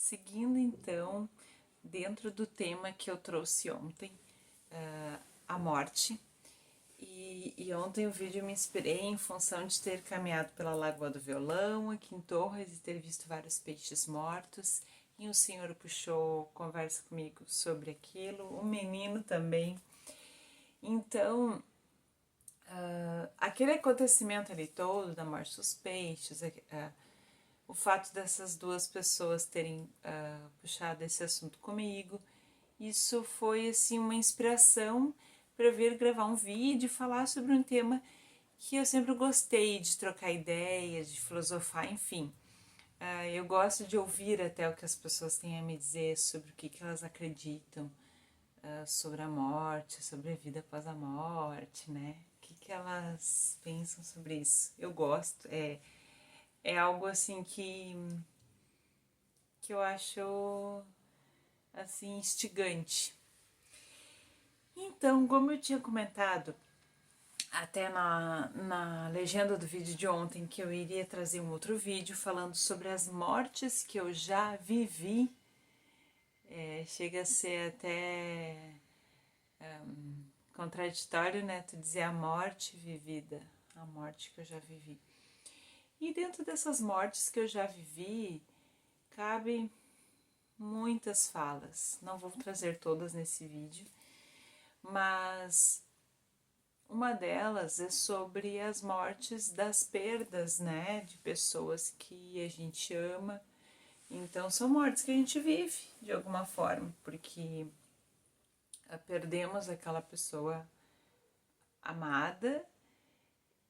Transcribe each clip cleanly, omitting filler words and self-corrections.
Seguindo então, dentro do tema que eu trouxe ontem, a morte, e ontem o vídeo me inspirei em função de ter caminhado pela Lagoa do Violão, aqui em Torres, e ter visto vários peixes mortos, e o senhor puxou conversa comigo sobre aquilo, o menino também. Então, aquele acontecimento ali todo, da morte dos peixes, o fato dessas duas pessoas terem puxado esse assunto comigo, isso foi assim uma inspiração para vir gravar um vídeo e falar sobre um tema que eu sempre gostei de trocar ideias, de filosofar, enfim. Eu gosto de ouvir até o que as pessoas têm a me dizer sobre o que elas acreditam, sobre a morte, sobre a vida após a morte, né? O que elas pensam sobre isso. Eu gosto, é algo assim que eu acho assim instigante. Então, como eu tinha comentado até na legenda do vídeo de ontem, que eu iria trazer um outro vídeo falando sobre as mortes que eu já vivi, chega a ser até contraditório, né? Tu dizer a morte vivida, a morte que eu já vivi. E dentro dessas mortes que eu já vivi, cabe muitas falas. Não vou trazer todas nesse vídeo, mas uma delas é sobre as mortes das perdas, né, de pessoas que a gente ama. Então são mortes que a gente vive de alguma forma, porque perdemos aquela pessoa amada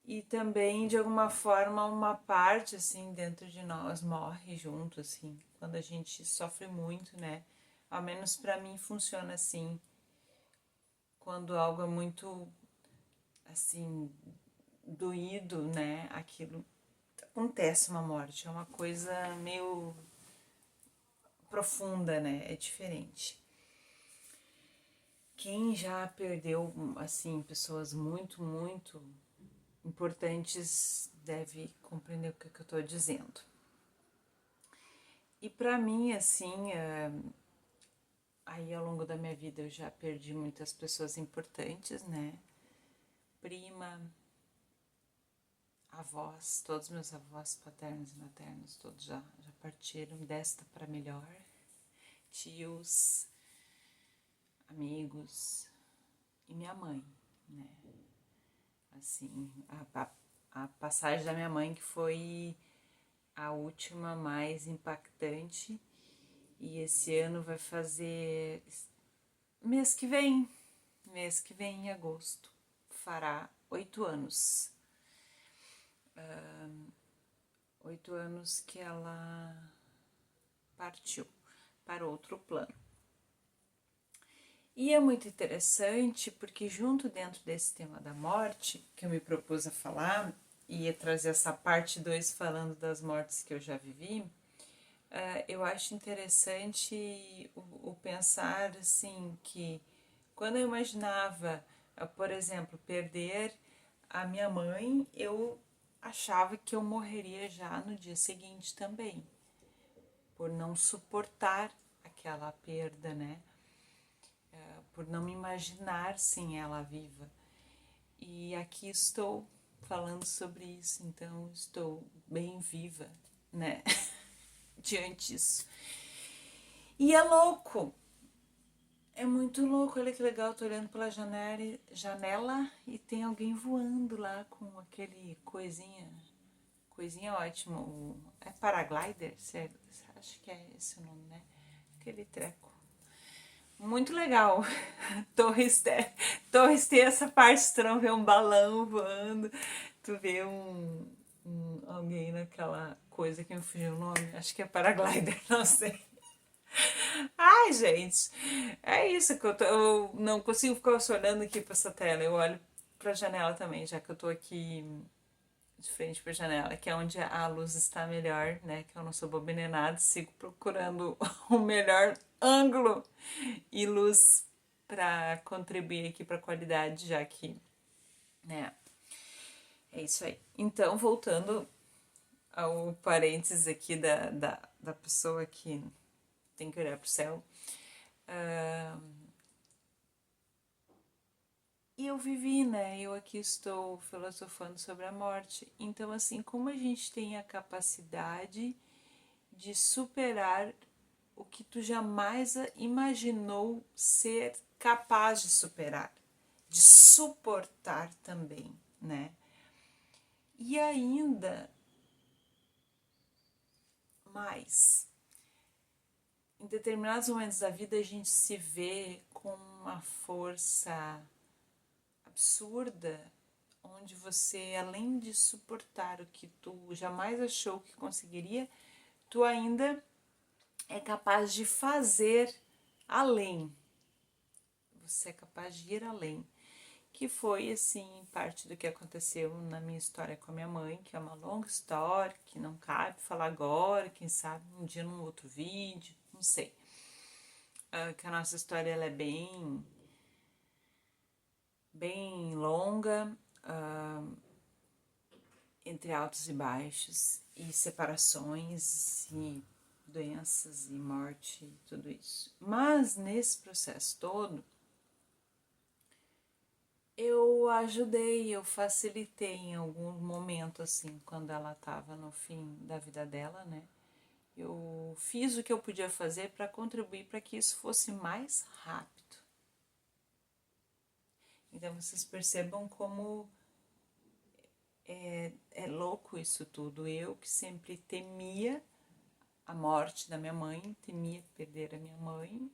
e também de alguma forma uma parte assim dentro de nós morre junto, assim, quando a gente sofre muito, né? Ao menos para mim funciona assim, quando algo é muito assim doído, né? Aquilo acontece uma morte, é uma coisa meio profunda, né? É diferente. Quem já perdeu assim pessoas muito importantes deve compreender o que eu estou dizendo. E para mim, assim, aí ao longo da minha vida eu já perdi muitas pessoas importantes, né? Prima, avós, todos meus avós paternos e maternos, todos já partiram desta para melhor. Tios, amigos e minha mãe, né? Assim, a passagem da minha mãe que foi a última mais impactante, e esse ano vai fazer mês que vem em agosto, fará 8 anos. 8 anos que ela partiu para outro plano. E é muito interessante porque junto dentro desse tema da morte, que eu me propus a falar, e ia trazer essa parte 2 falando das mortes que eu já vivi, eu acho interessante o pensar assim que quando eu imaginava, por exemplo, perder a minha mãe, eu achava que eu morreria já no dia seguinte também, por não suportar aquela perda, né? Por não me imaginar sem ela viva. E aqui estou falando sobre isso, então estou bem viva, né? Diante disso. E é louco, é muito louco, olha que legal, tô olhando pela janela e tem alguém voando lá com aquele coisinha ótimo, é paraglider? Acho que é esse o nome, né? Aquele treco. Muito legal. Torres tem essa parte, tu não vê um balão voando, tu vê alguém naquela coisa que me fugiu o nome, acho que é paraglider, não sei. Ai, gente, é isso que eu não consigo ficar só olhando aqui pra essa tela, eu olho pra janela também, já que eu tô aqui de frente pra janela, que é onde a luz está melhor, né, que eu não sou boba nem nada, sigo procurando o melhor ângulo e luz para contribuir aqui para a qualidade, já que, né, é isso aí. Então, voltando ao parênteses aqui da pessoa que tem que olhar pro céu. E eu vivi, né? Eu aqui estou filosofando sobre a morte. Então, assim, como a gente tem a capacidade de superar o que tu jamais imaginou ser capaz de superar, de suportar também, né? E ainda mais, em determinados momentos da vida a gente se vê com uma força absurda, onde você, além de suportar o que tu jamais achou que conseguiria, tu ainda é capaz de fazer além. Você é capaz de ir além. Que foi, assim, parte do que aconteceu na minha história com a minha mãe, que é uma longa história, que não cabe falar agora, quem sabe um dia num outro vídeo, não sei. Que a nossa história ela é bem longa, entre altos e baixos, e separações, e doenças, e morte, e tudo isso. Mas nesse processo todo, eu ajudei, eu facilitei em algum momento, assim, quando ela estava no fim da vida dela, né? Eu fiz o que eu podia fazer para contribuir para que isso fosse mais rápido. Então vocês percebam como é louco isso tudo. Eu que sempre temia a morte da minha mãe, temia perder a minha mãe,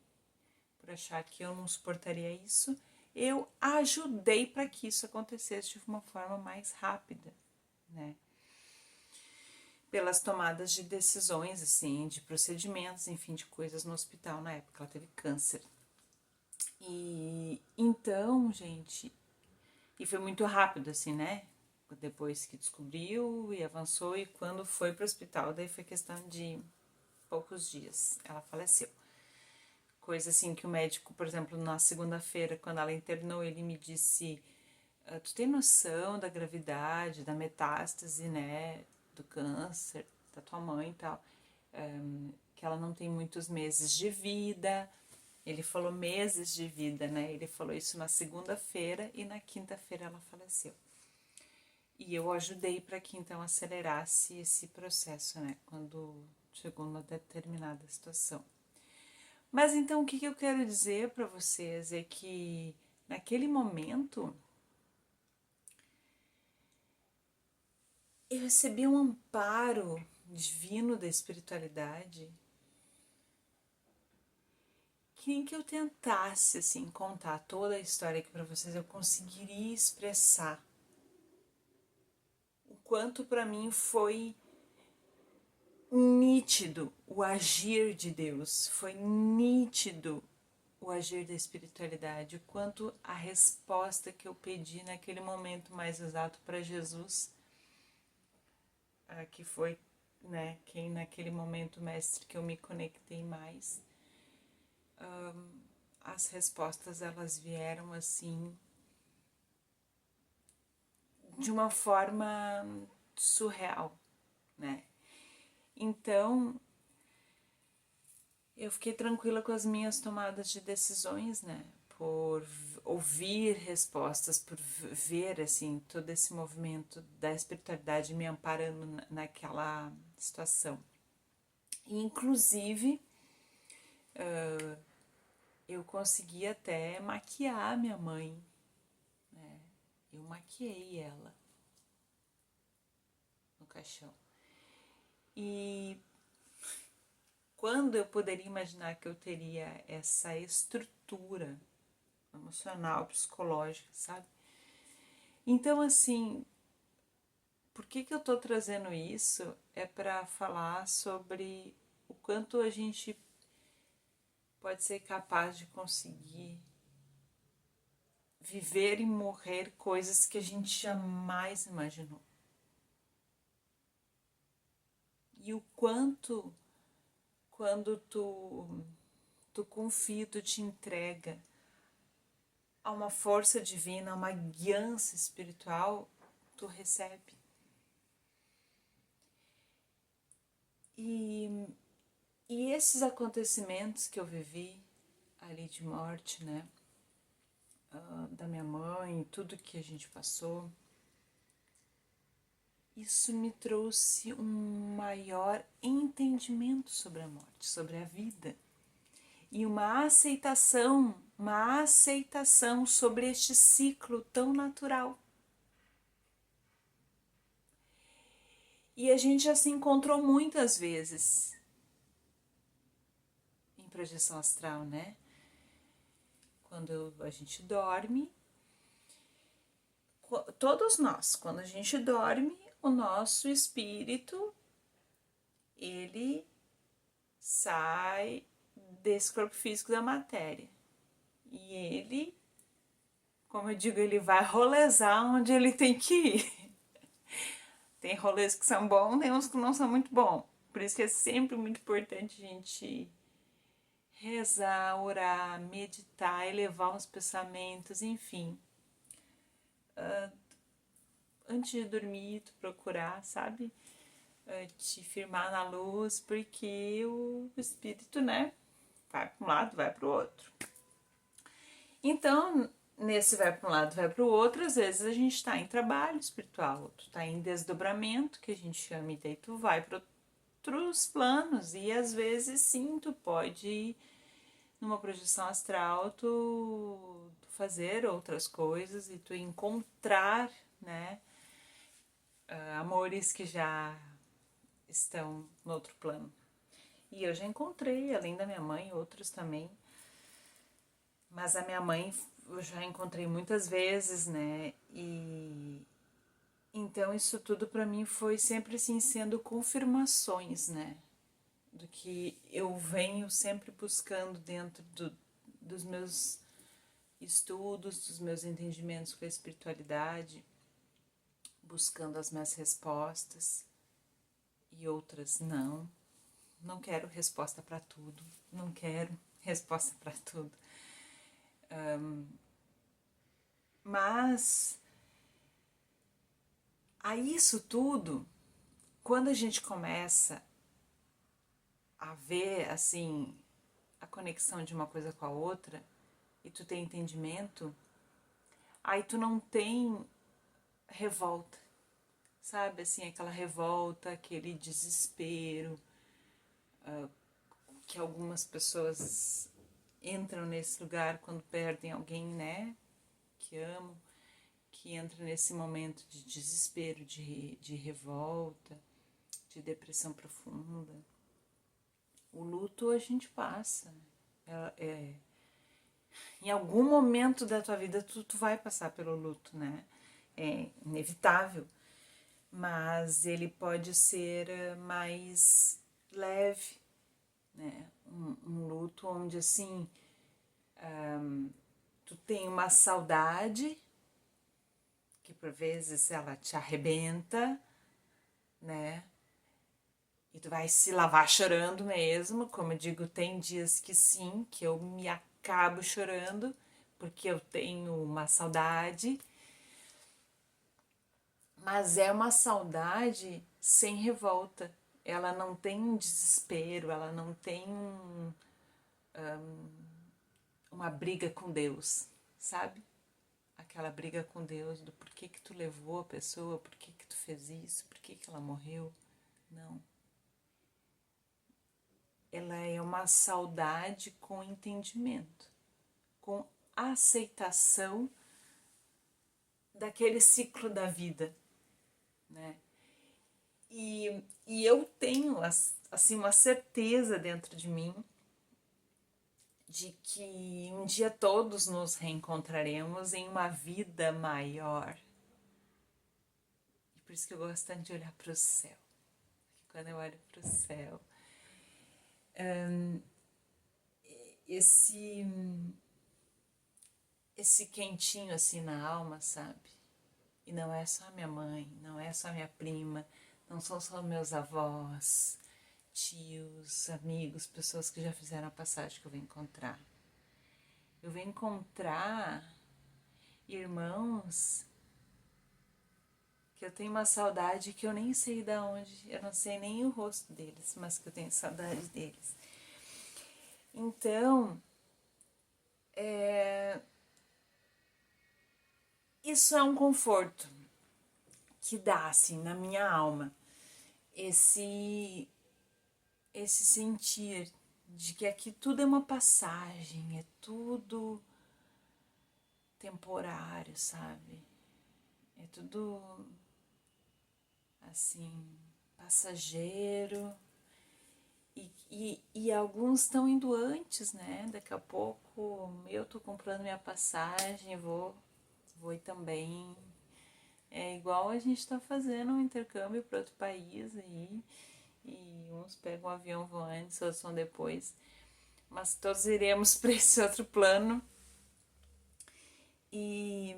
por achar que eu não suportaria isso, eu ajudei para que isso acontecesse de uma forma mais rápida, né? Pelas tomadas de decisões, assim, de procedimentos, enfim, de coisas no hospital na época. Ela teve câncer. E então, gente, e foi muito rápido, assim, né? Depois que descobriu e avançou, e quando foi para o hospital, daí foi questão de poucos dias. Ela faleceu. Coisa assim que o médico, por exemplo, na segunda-feira, quando ela internou, ele me disse: tu tem noção da gravidade, da metástase, né? Do câncer, da tua mãe e tal. Que ela não tem muitos meses de vida. Ele falou meses de vida, né? Ele falou isso na segunda-feira e na quinta-feira ela faleceu. E eu ajudei para que então acelerasse esse processo, né? Quando chegou numa determinada situação. Mas então o que eu quero dizer para vocês é que naquele momento eu recebi um amparo divino da espiritualidade que nem que eu tentasse assim contar toda a história aqui para vocês eu conseguiria expressar o quanto para mim foi nítido o agir de Deus, foi nítido o agir da espiritualidade, o quanto a resposta que eu pedi naquele momento mais exato para Jesus, que foi, né, quem naquele momento, mestre, que eu me conectei mais, as respostas elas vieram assim de uma forma surreal, né? Então eu fiquei tranquila com as minhas tomadas de decisões, né? Por ouvir respostas, por ver assim todo esse movimento da espiritualidade me amparando naquela situação. E, inclusive, eu consegui até maquiar minha mãe, né? Eu maquiei ela no caixão. E quando eu poderia imaginar que eu teria essa estrutura emocional, psicológica, sabe? Então, assim, por que eu tô trazendo isso? É para falar sobre o quanto a gente pode ser capaz de conseguir viver e morrer coisas que a gente jamais imaginou. E o quanto, quando tu confia, tu te entrega a uma força divina, a uma guiança espiritual, tu recebe. E E esses acontecimentos que eu vivi ali de morte, né, da minha mãe, tudo que a gente passou, isso me trouxe um maior entendimento sobre a morte, sobre a vida. E uma aceitação sobre este ciclo tão natural. E a gente já se encontrou muitas vezes em projeção astral, né? Quando a gente dorme, todos nós, quando a gente dorme, o nosso espírito, ele sai desse corpo físico da matéria. E ele, como eu digo, ele vai rolezar onde ele tem que ir. Tem rolês que são bons, tem uns que não são muito bons. Por isso que é sempre muito importante a gente rezar, orar, meditar, elevar os pensamentos, enfim. Antes de dormir, tu procurar, sabe? Te firmar na luz, porque o espírito, né? Vai para um lado, vai para o outro. Então, nesse vai para um lado, vai para o outro, às vezes a gente está em trabalho espiritual, tu está em desdobramento, que a gente chama, e daí tu vai para outros planos, e às vezes sim, tu pode ir numa projeção astral, tu fazer outras coisas e tu encontrar, né, amores que já estão no outro plano. E eu já encontrei, além da minha mãe, outros também. Mas a minha mãe eu já encontrei muitas vezes, né? E então isso tudo para mim foi sempre assim sendo confirmações, né? Do que eu venho sempre buscando dentro dos meus estudos, dos meus entendimentos com a espiritualidade, buscando as minhas respostas e outras não. Não quero resposta para tudo, não quero resposta para tudo. Mas a isso tudo, quando a gente começa a ver assim a conexão de uma coisa com a outra e tu tem entendimento, aí tu não tem revolta, sabe? Assim, aquela revolta, aquele desespero, que algumas pessoas entram nesse lugar quando perdem alguém, né? Que amam, que entra nesse momento de desespero, de revolta, de depressão profunda. O luto a gente passa, em algum momento da tua vida tu vai passar pelo luto, né? É inevitável, mas ele pode ser mais leve, né? Um luto onde assim tu tem uma saudade que por vezes ela te arrebenta, né? E tu vai se lavar chorando mesmo, como eu digo, tem dias que sim, que eu me acabo chorando, porque eu tenho uma saudade, mas é uma saudade sem revolta. Ela não tem um desespero, ela não tem uma briga com Deus, sabe? Aquela briga com Deus do porquê que tu levou a pessoa, porquê que tu fez isso, porquê que ela morreu. Não. Ela é uma saudade com entendimento, com aceitação daquele ciclo da vida, né? E eu tenho assim uma certeza dentro de mim de que um dia todos nos reencontraremos em uma vida maior. E por isso que eu gosto tanto de olhar para o céu. Porque quando eu olho para o céu, esse quentinho assim na alma, sabe? E não é só minha mãe, não é só minha prima, não são só meus avós, tios, amigos, pessoas que já fizeram a passagem que eu vou encontrar. Eu vou encontrar irmãos que eu tenho uma saudade que eu nem sei de onde, eu não sei nem o rosto deles, mas que eu tenho saudade deles. Então, isso é um conforto que dá, assim, na minha alma. Esse sentir de que aqui tudo é uma passagem, é tudo temporário, sabe? É tudo, assim, passageiro. E alguns estão indo antes, né? Daqui a pouco eu tô comprando minha passagem, vou ir também. É igual a gente tá fazendo um intercâmbio para outro país aí, e uns pegam um avião vão antes, outros vão depois. Mas todos iremos para esse outro plano. E,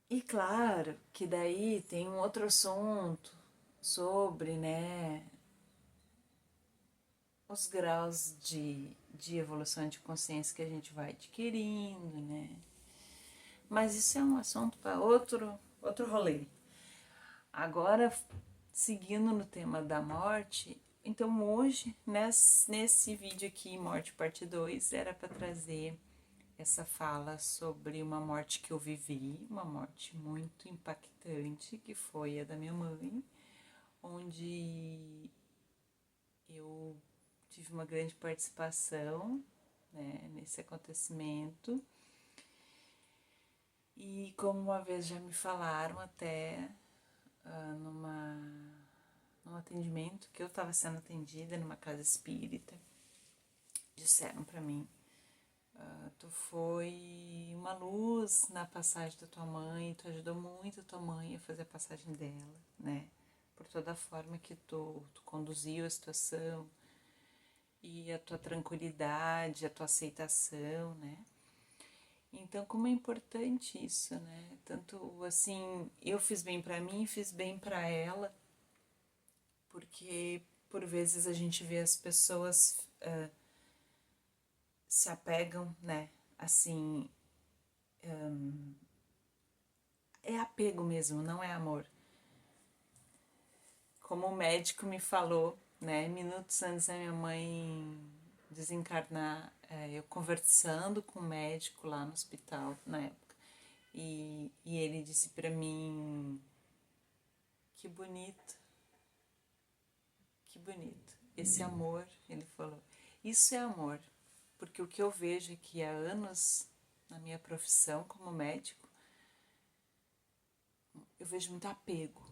e claro que daí tem um outro assunto sobre, né, os graus de evolução de consciência que a gente vai adquirindo, né? Mas isso é um assunto para outro rolê. Agora, seguindo no tema da morte, então hoje, nesse vídeo aqui, Morte Parte 2, era para trazer essa fala sobre uma morte que eu vivi, uma morte muito impactante, que foi a da minha mãe, onde eu tive uma grande participação, né, nesse acontecimento. E como uma vez já me falaram até num atendimento que eu estava sendo atendida numa casa espírita, disseram para mim: tu foi uma luz na passagem da tua mãe, tu ajudou muito a tua mãe a fazer a passagem dela, né? Por toda a forma que tu conduziu a situação e a tua tranquilidade, a tua aceitação, né? Então, como é importante isso, né? Tanto assim, eu fiz bem para mim, fiz bem para ela, porque por vezes a gente vê as pessoas se apegam, né? Assim, é apego mesmo, não é amor. Como o médico me falou, né? Minutos antes da minha mãe desencarnar, eu conversando com o médico lá no hospital na época, e ele disse para mim: que bonito, que bonito. Esse amor, ele falou, isso é amor. Porque o que eu vejo aqui há anos na minha profissão como médico, eu vejo muito apego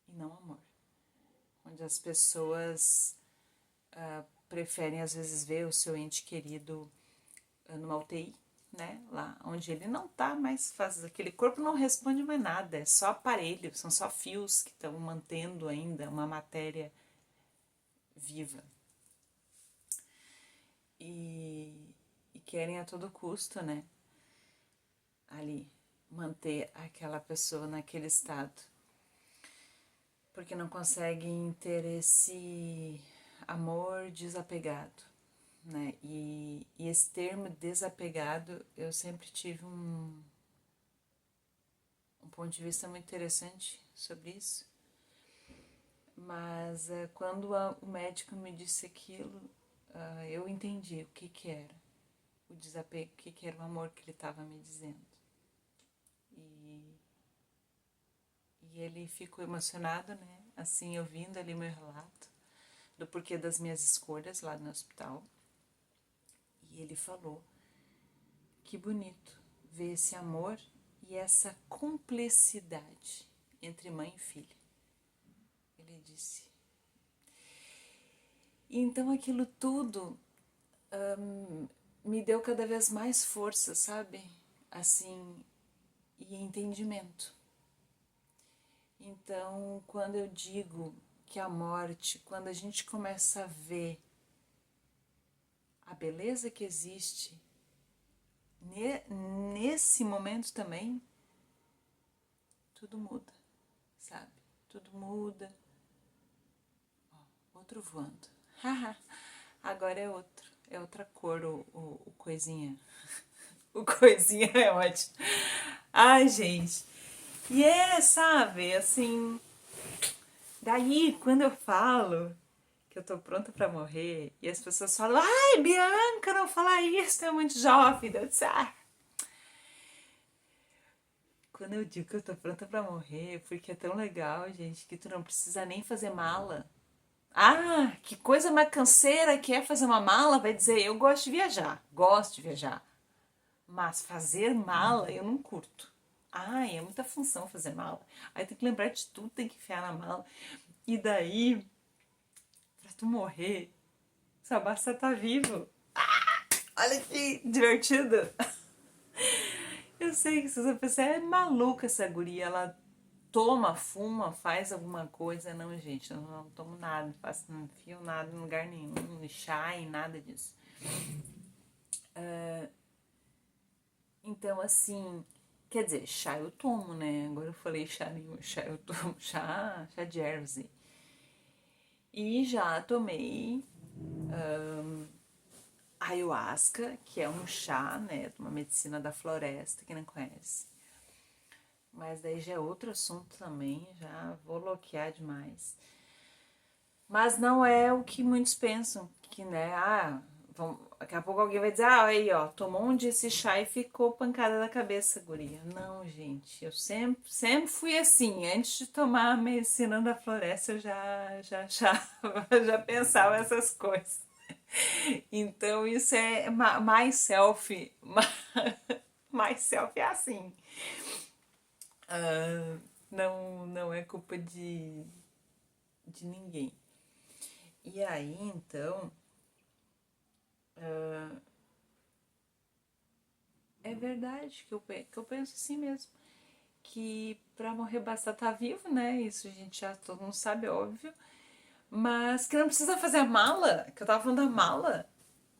e não amor. Onde as pessoas preferem às vezes ver o seu ente querido numa UTI, né? Lá onde ele não tá mais, faz aquele corpo não responde mais nada, é só aparelho, são só fios que estão mantendo ainda uma matéria viva. E querem a todo custo, né? Ali, manter aquela pessoa naquele estado. Porque não conseguem ter esse amor desapegado, né? E esse termo desapegado, eu sempre tive um ponto de vista muito interessante sobre isso. Mas quando o médico me disse aquilo, eu entendi o que era o desapego, o que era o amor que ele estava me dizendo. E ele ficou emocionado, né? Assim, ouvindo ali meu relato do porquê das minhas escolhas lá no hospital. E ele falou: que bonito ver esse amor e essa cumplicidade entre mãe e filha. Ele disse. E então aquilo tudo me deu cada vez mais força, sabe? Assim, e entendimento. Então, quando eu digo que a morte, quando a gente começa a ver a beleza que existe nesse momento também, tudo muda, sabe? Tudo muda. Ó, outro voando. Agora é outra cor o coisinha. O coisinha é ótimo. Ai, gente. E é, sabe, assim, daí quando eu falo que eu tô pronta pra morrer e as pessoas falam, ai, Bianca, não fala isso, tu é muito jovem. Eu disse, quando eu digo que eu tô pronta pra morrer, porque é tão legal, gente, que tu não precisa nem fazer mala. Ah, que coisa mais canseira que é fazer uma mala, vai dizer, eu gosto de viajar, mas fazer mala eu não curto. Ai, é muita função fazer mala. Aí tem que lembrar de tudo, tem que enfiar na mala. E daí, pra tu morrer, só basta estar vivo. Olha que divertido. Eu sei que essa pessoa é maluca, essa guria. Ela toma, fuma, faz alguma coisa. Não, gente, eu não tomo nada, não enfio nada em lugar nenhum, chá e nada disso. Então, assim, quer dizer, chá eu tomo, né? Agora eu falei chá nenhum, chá eu tomo, chá de ervas. E já tomei ayahuasca, que é um chá, né? Uma medicina da floresta, quem não conhece. Mas daí já é outro assunto também, já vou bloquear demais. Mas não é o que muitos pensam, que, né, daqui a pouco alguém vai dizer, aí, ó, tomou um dia esse chá e ficou pancada da cabeça, guria. Não, gente, eu sempre fui assim. Antes de tomar a medicina da floresta, eu já pensava essas coisas. Então, isso é mais self. Mais self é assim. Não é culpa de ninguém. E aí, então, é verdade que eu penso assim mesmo. Que pra morrer basta estar vivo, né? Isso a gente já todo mundo sabe, óbvio. Mas que não precisa fazer mala, que eu tava falando da mala.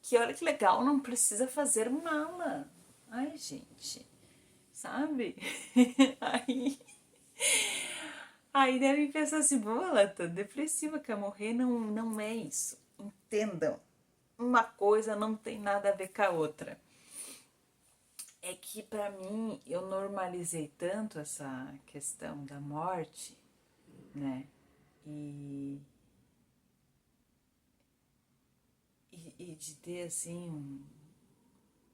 Que olha que legal, não precisa fazer mala. Ai, gente, sabe? Aí, aí devem pensar assim, pô, ela tá depressiva, quer morrer. Não é isso. Entendam. Uma coisa não tem nada a ver com a outra. É que pra mim eu normalizei tanto essa questão da morte, né? E, e de ter assim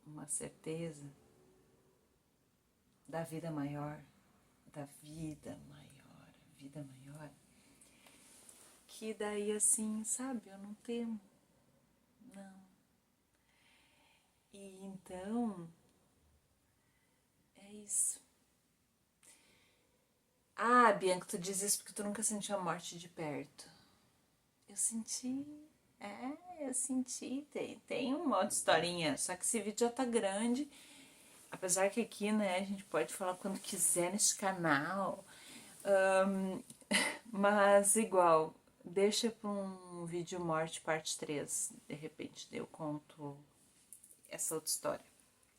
uma certeza da vida maior, da vida maior, que daí assim, sabe, eu não temo, não. E então é isso. Ah, Bianca, tu diz isso porque tu nunca sentiu a morte de perto. Eu senti, eu senti, tem uma outra historinha, só que esse vídeo já tá grande, apesar que aqui, né, a gente pode falar quando quiser nesse canal, um, mas igual, deixa pra um vídeo morte parte 3 de repente eu conto essa outra história.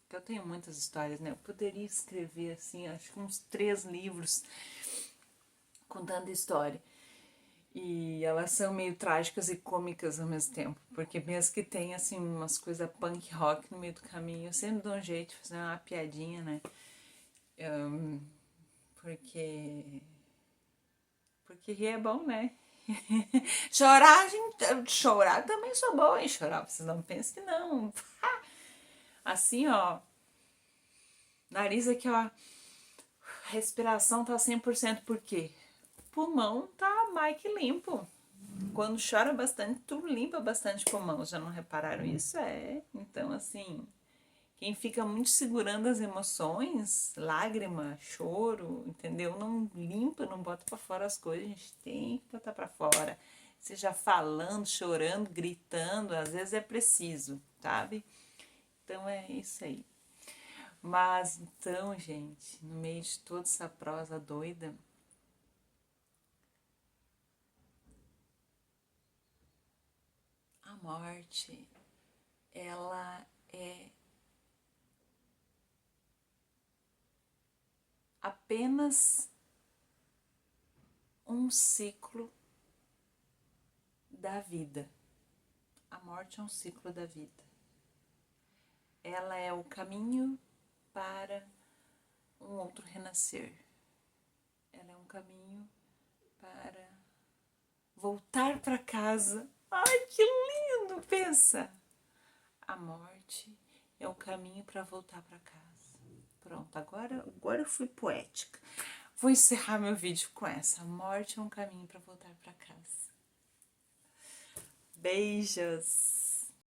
Eu tenho muitas histórias, né, eu poderia escrever, assim, acho que uns 3 livros contando história. E elas são meio trágicas e cômicas ao mesmo tempo. Porque mesmo que tenha, assim, umas coisas punk rock no meio do caminho, eu sempre dou um jeito de fazer uma piadinha, né? Um, porque... Porque rir é bom, né? Chorar, gente, chorar também sou boa em chorar. Vocês não pensam que não. Assim, ó. Nariz aqui, ó. Respiração tá 100%. Por quê? Pulmão tá mais que limpo. Quando chora bastante, tu limpa bastante pulmão. Já não repararam isso? É. Então, assim, quem fica muito segurando as emoções, lágrima, choro, entendeu? Não limpa, não bota pra fora as coisas. A gente tem que botar pra fora. Seja falando, chorando, gritando, às vezes é preciso, sabe? Então é isso aí. Mas então, gente, no meio de toda essa prosa doida, a morte, ela é apenas um ciclo da vida. A morte é um ciclo da vida. Ela é o caminho para um outro renascer. ela é um caminho para voltar para casa. Ai, que lindo! Pensa! A morte é um caminho para voltar para casa. Pronto, agora eu fui poética. Vou encerrar meu vídeo com essa. A morte é um caminho para voltar para casa. Beijos!